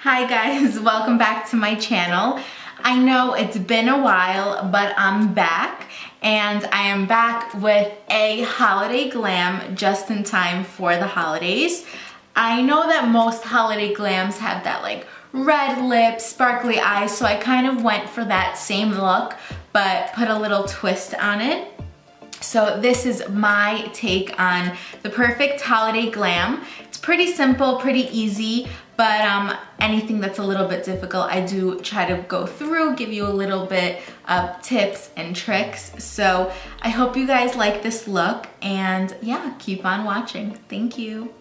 Hi guys, welcome back to my channel. I know it's been a while, but I'm back, and I am back with a holiday glam just in time for the holidays. I know that most holiday glams have that like red lips, sparkly eyes, so I kind of went for that same look, but put a little twist on it. So this is my take on the perfect holiday glam. It's pretty simple, pretty easy, but anything that's a little bit difficult, I do try to go through, give you a little bit of tips and tricks. So I hope you guys like this look, and yeah, keep on watching. Thank you.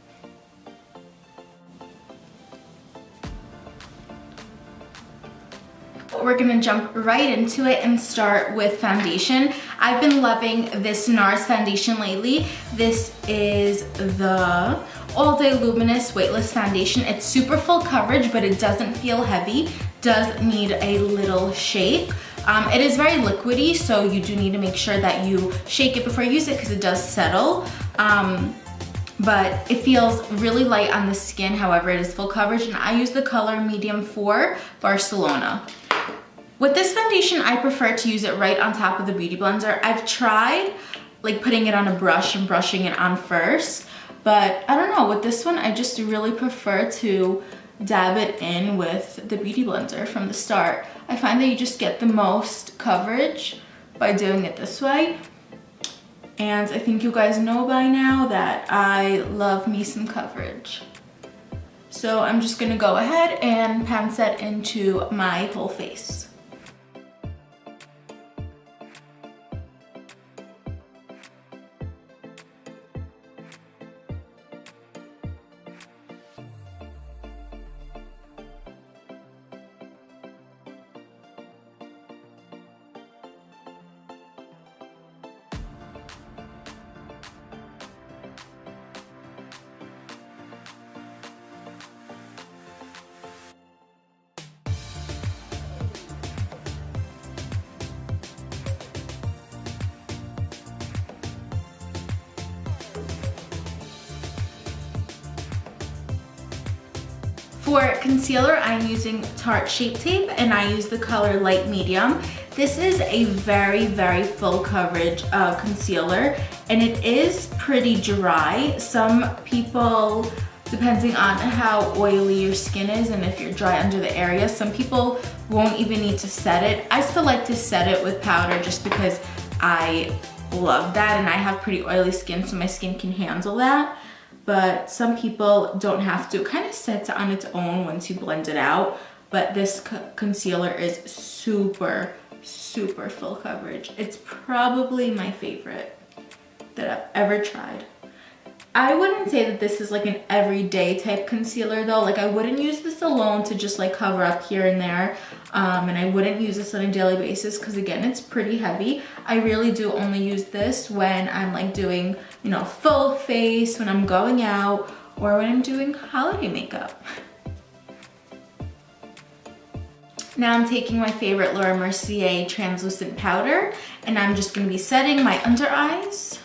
We're gonna jump right into it and start with foundation. I've been loving this NARS foundation lately. This is the All Day Luminous Weightless Foundation. It's super full coverage, but it doesn't feel heavy. Does need a little shake. It is very liquidy, so you do need to make sure that you shake it before you use it because it does settle. But it feels really light on the skin, however, it is full coverage, and I use the color medium 4 Barcelona. With this foundation, I prefer to use it right on top of the Beauty Blender. I've tried like putting it on a brush and brushing it on first, but I don't know, with this one, I just really prefer to dab it in with the Beauty Blender from the start. I find that you just get the most coverage by doing it this way. And I think you guys know by now that I love me some coverage. So I'm just gonna go ahead and pan set into my whole face. For concealer, I'm using Tarte Shape Tape, and I use the color light medium. This is a very, very full coverage concealer, and it is pretty dry. Some people, depending on how oily your skin is and if you're dry under the area, some people won't even need to set it. I still like to set it with powder just because I love that, and I have pretty oily skin, so my skin can handle that. But some people don't have to. It kind of sets on its own once you blend it out. But this concealer is super, super full coverage. It's probably my favorite that I've ever tried. I wouldn't say that this is like an everyday type concealer though. Like I wouldn't use this alone to just like cover up here and there. And I wouldn't use this on a daily basis because again, it's pretty heavy. I really do only use this when I'm like doing, you know, full face, when I'm going out, or when I'm doing holiday makeup. Now I'm taking my favorite Laura Mercier translucent powder, and I'm just gonna be setting my under eyes.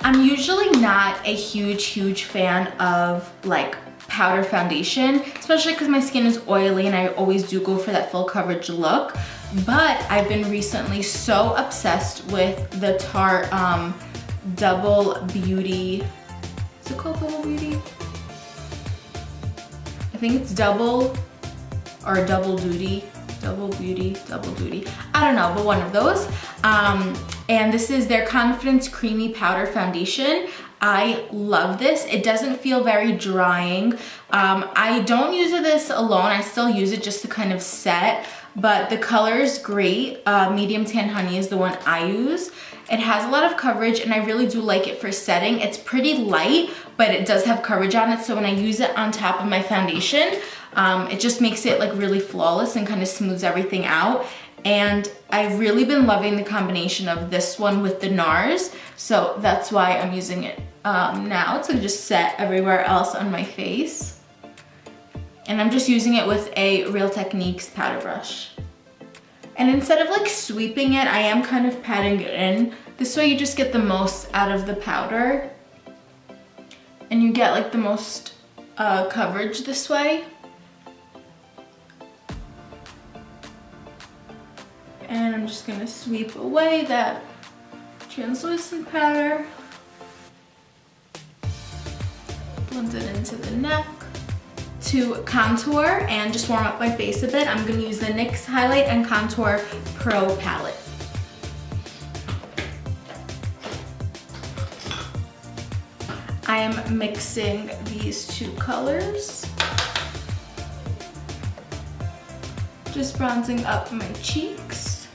I'm usually not a huge fan of like powder foundation, especially because my skin is oily and I always do go for that full coverage look. But I've been recently so obsessed with the Tarte Double Beauty. Is it called Double Beauty? I think it's Double or Double Duty. Double Beauty, Double Duty. I don't know, but one of those. And this is their Confidence Creamy Powder Foundation. I love this. It doesn't feel very drying. I don't use this alone. I still use it just to kind of set, but the color is great. Medium Tan Honey is the one I use. It has a lot of coverage, and I really do like it for setting. It's pretty light, but it does have coverage on it, so when I use it on top of my foundation, it just makes it like really flawless and kind of smooths everything out. And I've really been loving the combination of this one with the NARS, so that's why I'm using it now to just set everywhere else on my face. And I'm just using it with a Real Techniques powder brush. And instead of like sweeping it, I am kind of patting it in. This way you just get the most out of the powder. And you get like the most coverage this way. And I'm just gonna sweep away that translucent powder. Blend it into the neck. To contour and just warm up my face a bit, I'm gonna use the NYX Highlight and Contour Pro palette. I am mixing these two colors. Just bronzing up my cheeks.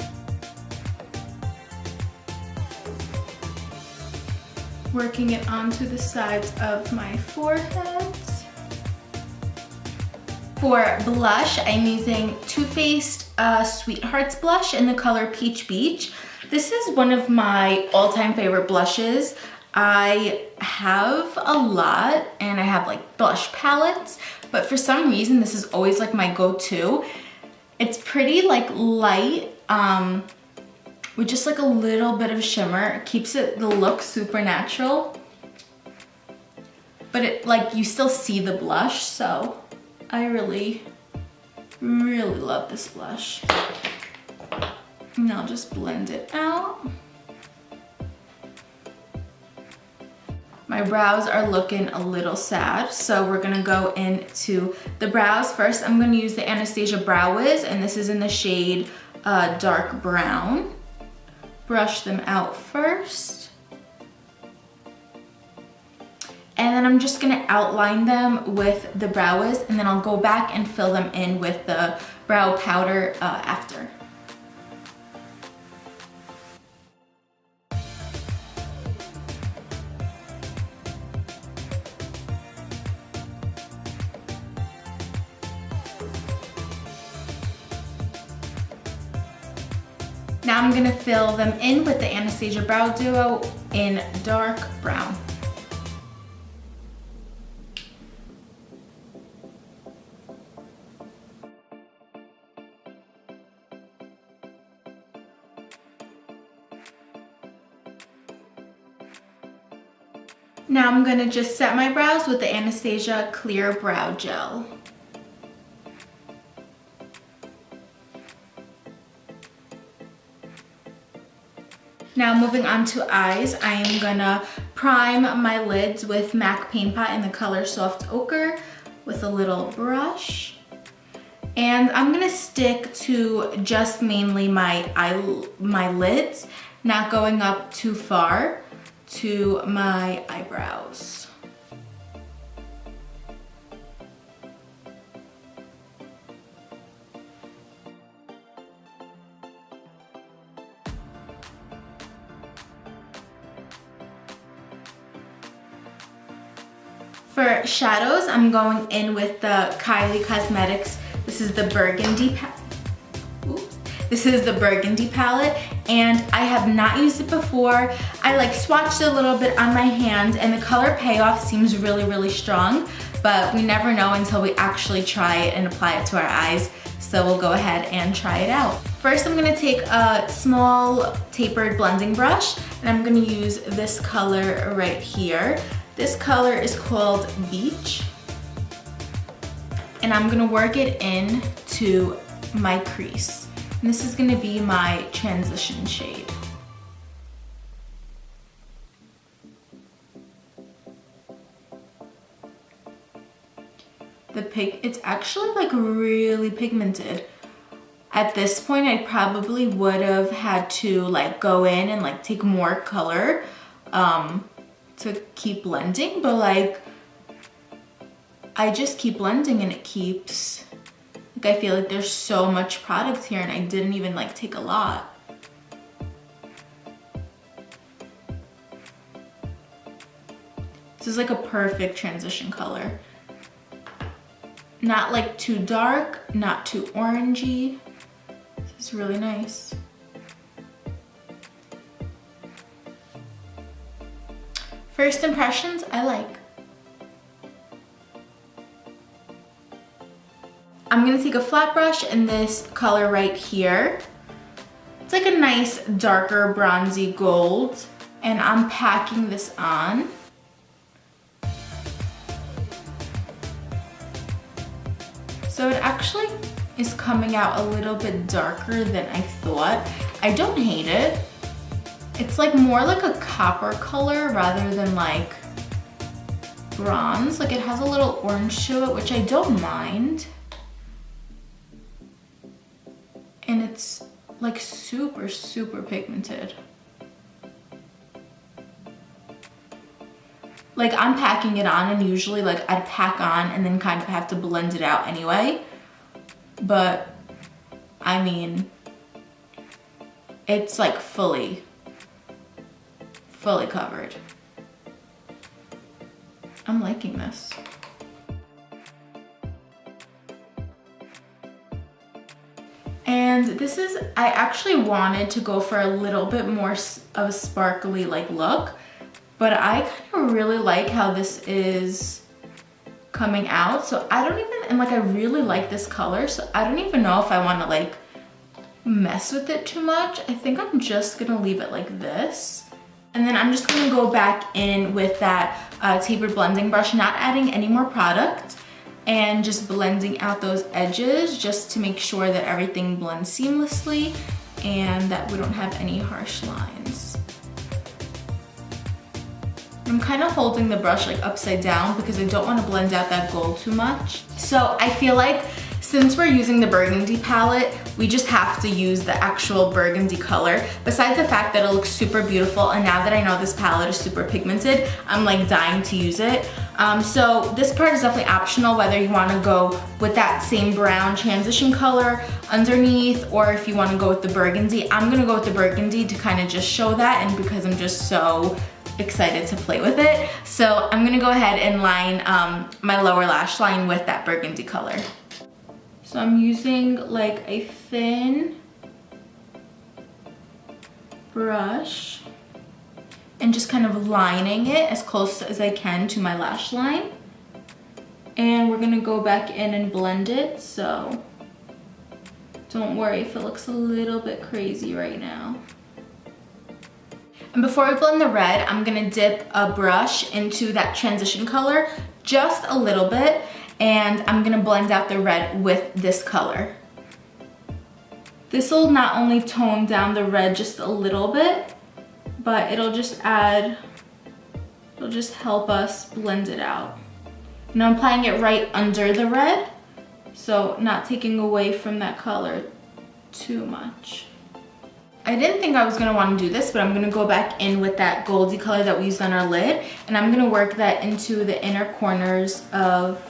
Working it onto the sides of my forehead. For blush, I'm using Too Faced Sweethearts blush in the color Peach Beach. This is one of my all-time favorite blushes. I have a lot and I have like blush palettes, but for some reason this is always like my go-to. It's pretty like light with just like a little bit of shimmer. It keeps the look super natural, but it like you still see the blush, so I really love this blush. And I'll just blend it out. My brows are looking a little sad, so we're gonna go into the brows. First, I'm gonna use the Anastasia Brow Wiz, and this is in the shade dark brown. Brush them out first. And then I'm just gonna outline them with the Brow Wiz, and then I'll go back and fill them in with the brow powder after. Now I'm gonna fill them in with the Anastasia Brow Duo in dark brown. Now I'm gonna just set my brows with the Anastasia Clear Brow Gel. Now moving on to eyes, I am gonna prime my lids with MAC Paint Pot in the color Soft Ochre with a little brush. And I'm gonna stick to just mainly my lids, not going up too far to my eyebrows. For shadows, I'm going in with the Kylie Cosmetics. This is the Burgundy palette, and I have not used it before. I like swatched it a little bit on my hand, and the color payoff seems really strong, but we never know until we actually try it and apply it to our eyes. So we'll go ahead and try it out. First, I'm gonna take a small tapered blending brush, and I'm gonna use this color right here. This color is called Beach, and I'm gonna work it into my crease. And this is gonna be my transition shade. It's actually like really pigmented. At this point, I probably would have had to like go in and like take more color to keep blending, but like I just keep blending and it keeps, like I feel like there's so much product here and I didn't even like take a lot. This is like a perfect transition color. Not like too dark, not too orangey. This is really nice. First impressions, I like. I'm gonna take a flat brush in this color right here. It's like a nice darker bronzy gold, and I'm packing this on. So it actually is coming out a little bit darker than I thought. I don't hate it. It's like more like a copper color rather than like bronze. Like it has a little orange to it, which I don't mind. And it's like super, super pigmented. Like I'm packing it on, and usually like I'd pack on and then kind of have to blend it out anyway. But I mean, it's like fully covered. I'm liking this. And this is, I actually wanted to go for a little bit more of a sparkly like look, but I kind of really like how this is coming out. So I don't even, and like I really like this color, so I don't even know if I want to like mess with it too much. I think I'm just gonna leave it like this. And then I'm just gonna go back in with that tapered blending brush, not adding any more product, and just blending out those edges just to make sure that everything blends seamlessly and that we don't have any harsh lines. I'm kind of holding the brush like upside down because I don't want to blend out that gold too much. So I feel like since we're using the Burgundy palette, we just have to use the actual Burgundy color. Besides the fact that it looks super beautiful, and now that I know this palette is super pigmented, I'm like dying to use it. So this part is definitely optional, whether you want to go with that same brown transition color underneath, or if you want to go with the Burgundy. I'm gonna go with the Burgundy to kind of just show that, and because I'm just so excited to play with it. So I'm gonna go ahead and line my lower lash line with that Burgundy color. So I'm using like a thin brush and just kind of lining it as close as I can to my lash line. And we're gonna go back in and blend it, so don't worry if it looks a little bit crazy right now. And before we blend the red, I'm gonna dip a brush into that transition color just a little bit, and I'm gonna blend out the red with this color. This will not only tone down the red just a little bit, but it'll just help us blend it out. And I'm applying it right under the red, so not taking away from that color too much. I didn't think I was gonna wanna do this, but I'm gonna go back in with that goldy color that we used on our lid, and I'm gonna work that into the inner corners of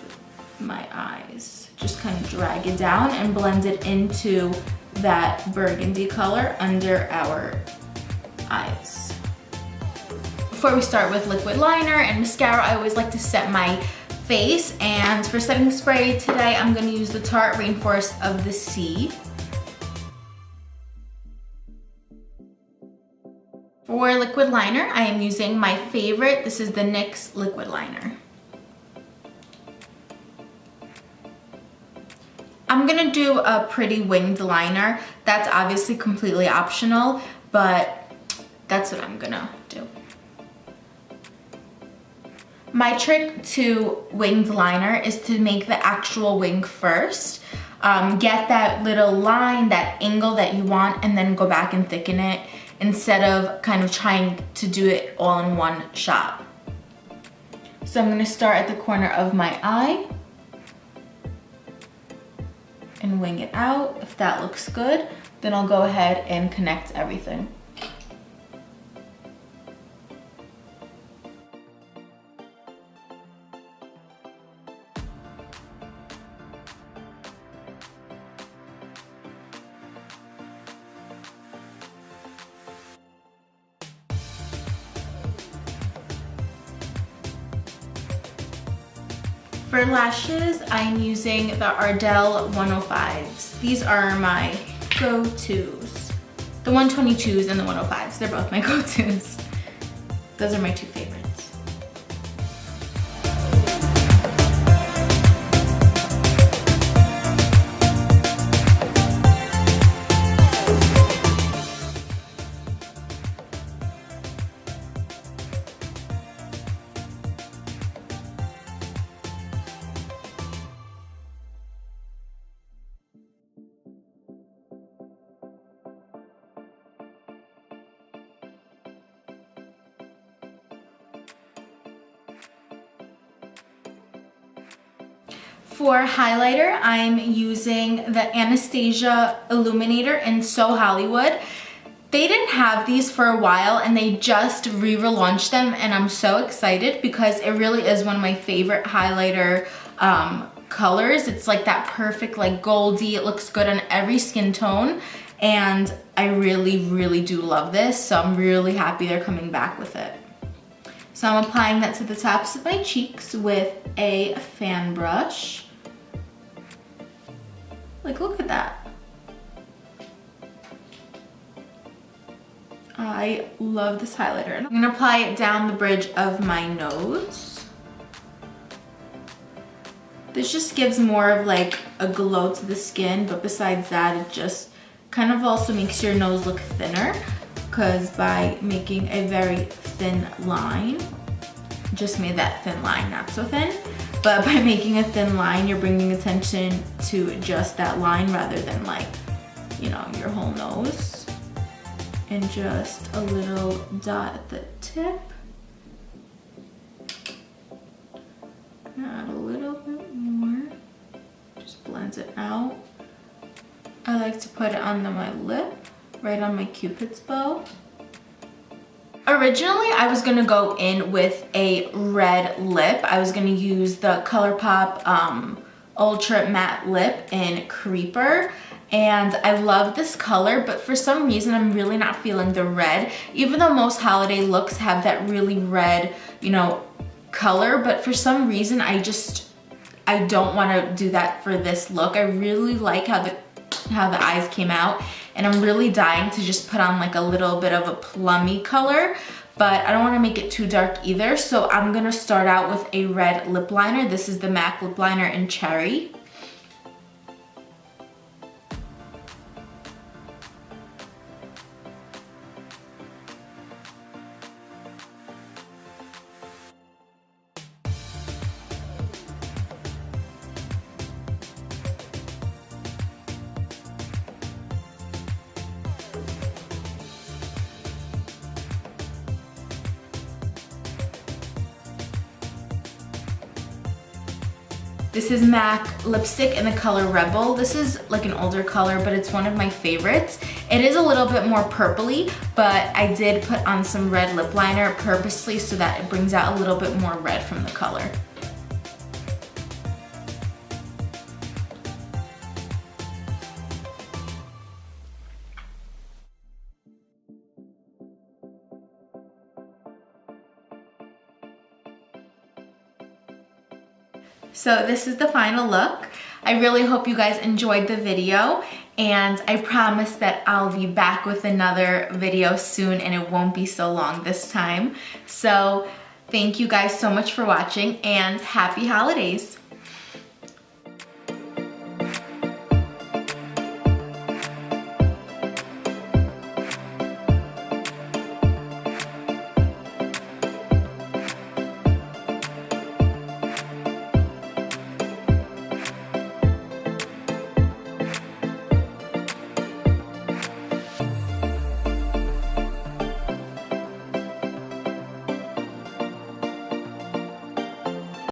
my eyes. Just kind of drag it down and blend it into that burgundy color under our eyes. Before we start with liquid liner and mascara, I always like to set my face, and for setting spray today, I'm gonna use the Tarte Rainforest of the Sea. For liquid liner, I am using my favorite. This is the NYX liquid liner. I'm gonna do a pretty winged liner. That's obviously completely optional, but that's what I'm gonna do. My trick to winged liner is to make the actual wing first. Get that little line, that angle that you want, and then go back and thicken it, instead of kind of trying to do it all in one shot. So I'm gonna start at the corner of my eye and wing it out. If that looks good, then I'll go ahead and connect everything. For lashes, I'm using the Ardell 105s. These are my go-tos. The 122s and the 105s, they're both my go-tos. Those are my two favorites. For highlighter, I'm using the Anastasia Illuminator in So Hollywood. They didn't have these for a while and they just relaunched them, and I'm so excited because it really is one of my favorite highlighter colors. It's like that perfect like goldy, it looks good on every skin tone, and I really do love this, so I'm really happy they're coming back with it. So I'm applying that to the tops of my cheeks with a fan brush. Like, look at that. I love this highlighter. I'm gonna apply it down the bridge of my nose. This just gives more of like a glow to the skin, but besides that, it just kind of also makes your nose look thinner, because by making a very thin line, just made that thin line not so thin, but by making a thin line, you're bringing attention to just that line rather than like, you know, your whole nose. And just a little dot at the tip. Add a little bit more. Just blends it out. I like to put it on my lip, right on my Cupid's bow. Originally, I was gonna go in with a red lip. I was gonna use the ColourPop Ultra Matte Lip in Creeper. And I love this color, but for some reason I'm really not feeling the red, even though most holiday looks have that really red, you know, color, but for some reason I don't want to do that for this look. I really like how the eyes came out, and I'm really dying to just put on like a little bit of a plummy color, but I don't want to make it too dark either, so I'm gonna start out with a red lip liner. This is the MAC lip liner in Cherry. This is MAC lipstick in the color Rebel. This is like an older color, but it's one of my favorites. It is a little bit more purpley, but I did put on some red lip liner purposely so that it brings out a little bit more red from the color. So this is the final look. I really hope you guys enjoyed the video, and I promise that I'll be back with another video soon, and it won't be so long this time. So thank you guys so much for watching, and happy holidays.